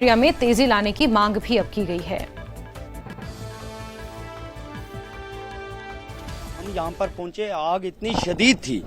प्रक्रिया में तेजी लाने की मांग भी अब की गई है। हम यहाँ पर पहुंचे, आग इतनी शदीद थी,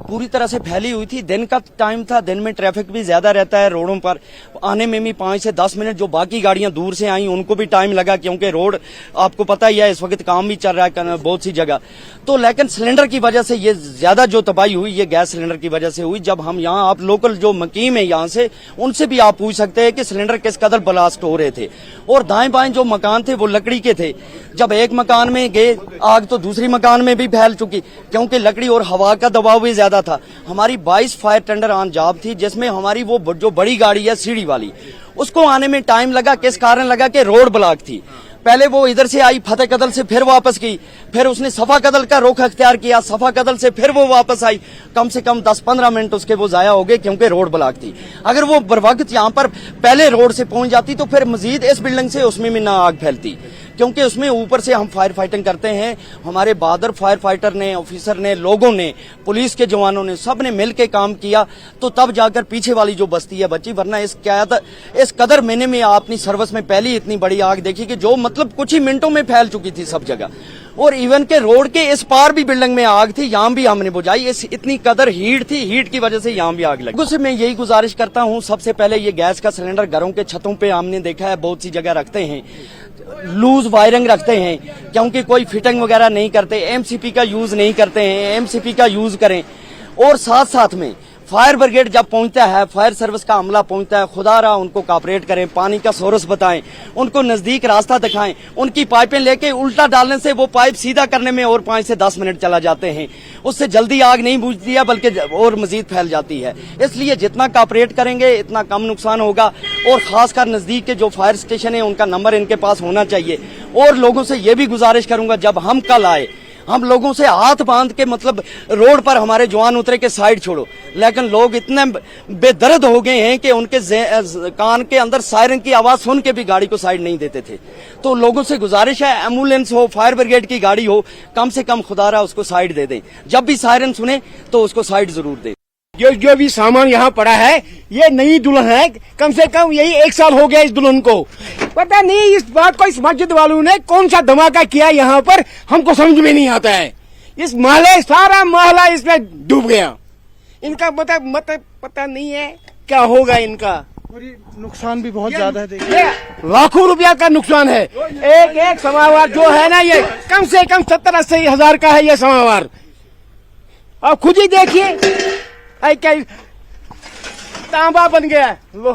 पूरी तरह से फैली हुई थी। दिन का टाइम था, दिन में ट्रैफिक भी ज्यादा रहता है, रोडों पर आने में भी 5 से 10 मिनट। जो बाकी गाड़ियां दूर से आई उनको भी टाइम लगा, क्योंकि रोड आपको पता ही है इस वक्त काम भी चल रहा है बहुत सी जगह। तो लेकिन सिलेंडर की वजह से ये ज्यादा जो तबाही हुई, ये गैस सिलेंडर की वजह से हुई। जब हम यहाँ, आप लोकल जो मकीम है यहाँ से, उनसे भी आप पूछ सकते हैं कि सिलेंडर किस कदर ब्लास्ट हो रहे थे। और दाएं बाएं जो मकान थे वो लकड़ी के थे। जब एक मकान में गए आग तो दूसरी मकान में भी फैल चुकी, क्योंकि लकड़ी और हवा का दबाव भी ज्यादा था। हमारी 22 फायर टेंडर ऑन जॉब थी, जिसमें हमारी वो जो बड़ी गाड़ी है सीढ़ी वाली, उसको आने में टाइम लगा। किस कारण लगा कि रोड ब्लॉक थी। पहले वो इधर से आई फतेह कदल से, फिर वापस की, फिर उसने सफा कदल का रुख अख्तियार किया, सफा कदल से फिर वो वापस आई। कम से कम 10-15 मिनट उसके वो जाया हो गए, क्योंकि रोड ब्लॉक थी। अगर वो बर वक्त यहाँ पर पहले रोड से पहुंच जाती तो फिर मजीद इस बिल्डिंग से उसमें भी ना आग फैलती, क्योंकि उसमें ऊपर से हम फायर फाइटिंग करते हैं। हमारे बहादुर फायर फाइटर ने, ऑफिसर ने, लोगों ने, पुलिस के जवानों ने, सब ने मिलकर काम किया, तो तब जाकर पीछे वाली जो बस्ती है बची। वरना इस कदर महीने में आपने सर्विस में पहली इतनी बड़ी आग देखी कि जो मतलब कुछ ही मिनटों में फैल चुकी थी सब जगह। और इवन के रोड के इस पार भी बिल्डिंग में आग थी, यहाँ भी हमने बुझाई। इतनी कदर हीट थी, हीट की वजह से यहाँ भी आग लगी। मैं यही गुजारिश करता हूँ, सबसे पहले ये गैस का सिलेंडर घरों के छतों पे हमने देखा है बहुत सी जगह रखते हैं, लूज वायरिंग रखते हैं, क्योंकि कोई फिटिंग वगैरह नहीं करते। एमसीपी का यूज नहीं करते हैं, एमसीपी का यूज करें। और साथ साथ में फायर ब्रिगेड जब पहुंचता है, फायर सर्विस का अमला पहुंचता है, खुदा रहा उनको कॉपरेट करें, पानी का सोर्स बताएं, उनको नजदीक रास्ता दिखाएं। उनकी पाइपें लेके उल्टा डालने से वो पाइप सीधा करने में और 5 से 10 मिनट चला जाते हैं। उससे जल्दी आग नहीं बुझती है, बल्कि और मजीद फैल जाती है। इसलिए जितना कॉपरेट करेंगे इतना कम नुकसान होगा। और खासकर नजदीक के जो फायर स्टेशन है उनका नंबर इनके पास होना चाहिए। और लोगों से ये भी गुजारिश करूंगा, जब हम कल आए, हम लोगों से हाथ बांध के मतलब रोड पर हमारे जवान उतरे के साइड छोड़ो, लेकिन लोग इतने बेदर्द हो गए हैं कि उनके कान के अंदर सायरन की आवाज सुन के भी गाड़ी को साइड नहीं देते थे। तो लोगों से गुजारिश है, एम्बुलेंस हो, फायर ब्रिगेड की गाड़ी हो, कम से कम खुदारा उसको साइड दे दें। जब भी सायरन सुने तो उसको साइड जरूर दें। जो भी सामान यहाँ पड़ा है, ये नई दुल्हन है। कम से कम यही 1 साल हो गया इस दुल्हन को। पता नहीं इस बात को इस मस्जिद वालों ने कौन सा धमाका किया यहाँ पर, हमको समझ में नहीं आता है। इस महल, सारा महला इसमें डूब गया। इनका पता नहीं है क्या होगा इनका। और ये नुकसान भी बहुत ज्यादा है। देखिए लाखों रुपया का नुकसान है। एक समावार जो है ना, ये कम से कम 70-80 हजार का है ये समावार। आप खुद ही देखिए, क्या तांबा बन गया, वो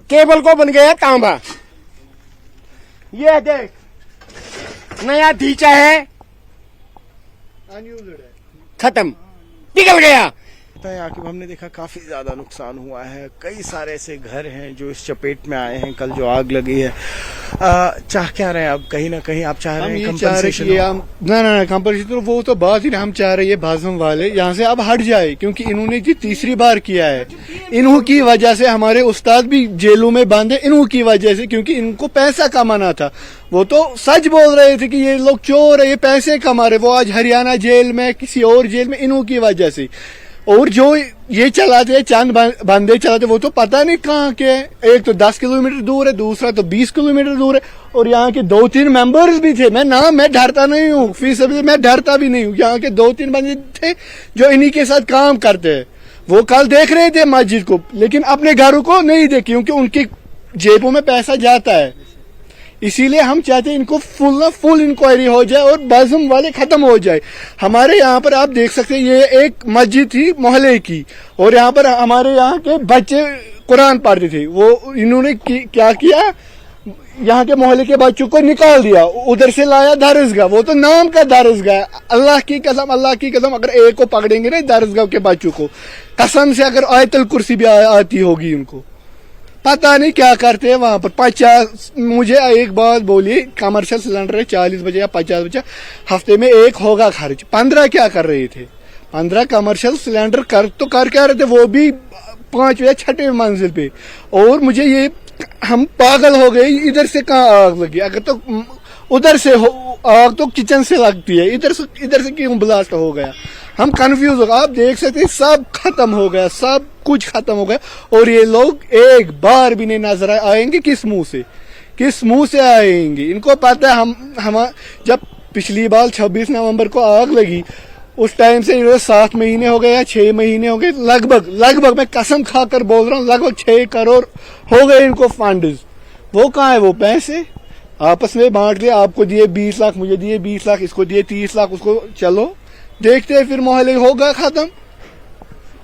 केबल को बन गया तांबा। ये देख, नया ढीचा है, खत्म, पिघल गया। आके हमने देखा काफी ज्यादा नुकसान हुआ है। कई सारे ऐसे घर हैं जो इस चपेट में आए हैं कल जो आग लगी है। चाह क्या रहे हैं आप? कहीं ना कहीं आप चाह रहे हैं कंपनसेशन? ना कंपनसेशन तो वो तो बात ही नहीं। हम चाह रहे हैं बाज़म वाले यहाँ से अब हट जाए, क्योंकि इन्होंने ये तीसरी बार किया है। इन्हों की वजह से हमारे उस्ताद भी जेलों में बंद है, इन्हों की वजह से, क्योंकि इनको पैसा कमाना था। वो तो सच बोल रहे थे कि ये लोग चोर है, ये पैसे कमा रहे। वो आज हरियाणा जेल में, किसी और जेल में, इन्हों की वजह से। और जो ये चलाते चंद बंदे चलाते, वो तो पता नहीं कहाँ के। एक तो 10 किलोमीटर दूर है, दूसरा तो 20 किलोमीटर दूर है। और यहाँ के 2-3 मेंबर्स भी थे। मैं डरता नहीं हूँ, फीस मैं डरता भी नहीं हूँ। यहाँ के 2-3 बंदे थे जो इन्हीं के साथ काम करते हैं। वो कल देख रहे थे मस्जिद को, लेकिन अपने घरों को नहीं देखे, क्योंकि उनकी जेबों में पैसा जाता है। इसीलिए हम चाहते हैं इनको फुल इंक्वायरी हो जाए और बाज़म वाले खत्म हो जाए। हमारे यहाँ पर आप देख सकते हैं, ये एक मस्जिद थी मोहल्ले की, और यहाँ पर हमारे यहाँ के बच्चे कुरान पढ़ते थे। वो इन्होंने क्या किया, यहाँ के मोहल्ले के बच्चों को निकाल दिया, उधर से लाया दरसगाह। वो तो नाम का दरसगाह। अल्लाह की कसम, अगर एक को पकड़ेंगे ना दरसगाह के बच्चों को, कसम से अगर आयतुल कुर्सी भी आती होगी उनको, पता नहीं क्या करते हैं वहां पर। 50, मुझे एक बात बोली, कमर्शियल सिलेंडर है 40 बजे या 50 बजे, हफ्ते में एक होगा खर्च। 15 क्या कर रहे थे? 15 कमर्शियल सिलेंडर कर क्या रहे थे, वो भी 5 या 6 मंजिल पे। और मुझे ये, हम पागल हो गए, इधर से कहाँ आग लगी? अगर तो उधर से आग तो किचन से लगती है, इधर से क्यों ब्लास्ट हो गया? हम कंफ्यूज हो गए। आप देख सकते हैं सब खत्म हो गया, सब कुछ खत्म हो गया, और ये लोग एक बार भी नहीं नजर आएंगे। किस मुंह से आएंगे? इनको पता है हम जब पिछली बार 26 नवंबर को आग लगी, उस टाइम से 7 महीने हो गए या 6 महीने हो गए, लगभग मैं कसम खाकर बोल रहा हूँ, लगभग 6 करोड़ हो गए इनको फंड्स। वो कहाँ है वो पैसे? आपस में बांट लिया, आपको दिए 20 लाख, मुझे दिए 20 लाख, इसको दिए 30 लाख, उसको चलो देखते हैं फिर मोहल्ले होगा खत्म।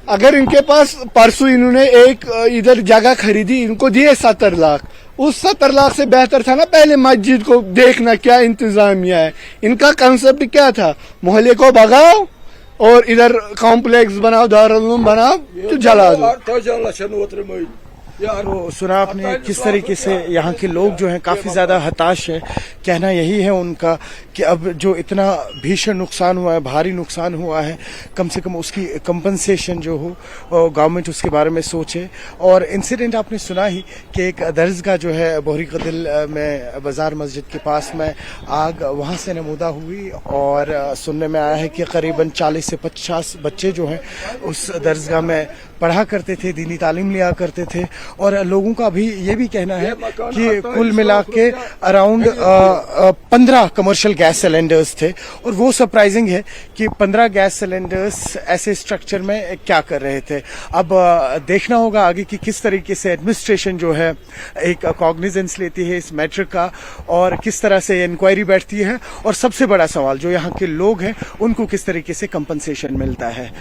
अगर इनके पास परसों इन्होंने एक इधर जगह खरीदी, इनको दिए 70 लाख, उस 70 लाख से बेहतर था ना पहले मस्जिद को देखना क्या इंतजामिया है। इनका कंसेप्ट क्या था? मोहल्ले को भगाओ और इधर कॉम्प्लेक्स बनाओ, दारुल उलूम बनाओ, तो जला दो। तो सुना आपने किस तरीके से यहाँ के लोग जो हैं काफी ज्यादा हताश है। कहना यही है उनका कि अब जो इतना भीषण नुकसान हुआ है, भारी नुकसान हुआ है, कम से कम उसकी कंपनसेशन जो हो गवर्नमेंट उसके बारे में सोचे। और इंसिडेंट आपने सुना ही कि एक दरसगाह जो है बोहरी कदिल में बाजार मस्जिद के पास में आग वहाँ से नमूदा हुई, और सुनने में आया है कि करीबन 40 से 50 बच्चे जो हैं उस दरसगाह में पढ़ा करते थे, दीनी तालीम लिया करते थे। और लोगों का भी ये भी कहना है कि कुल मिला के अराउंड 15 कमर्शियल गैस सिलेंडर्स थे। और वो सरप्राइजिंग है कि 15 गैस सिलेंडर्स ऐसे स्ट्रक्चर में क्या कर रहे थे। अब देखना होगा आगे कि किस तरीके से एडमिनिस्ट्रेशन जो है एक कॉग्निजेंस लेती है इस मैटर का, और किस तरह से इंक्वायरी बैठती है, और सबसे बड़ा सवाल जो यहाँ के लोग हैं उनको किस तरीके से कंपनसेशन मिलता है।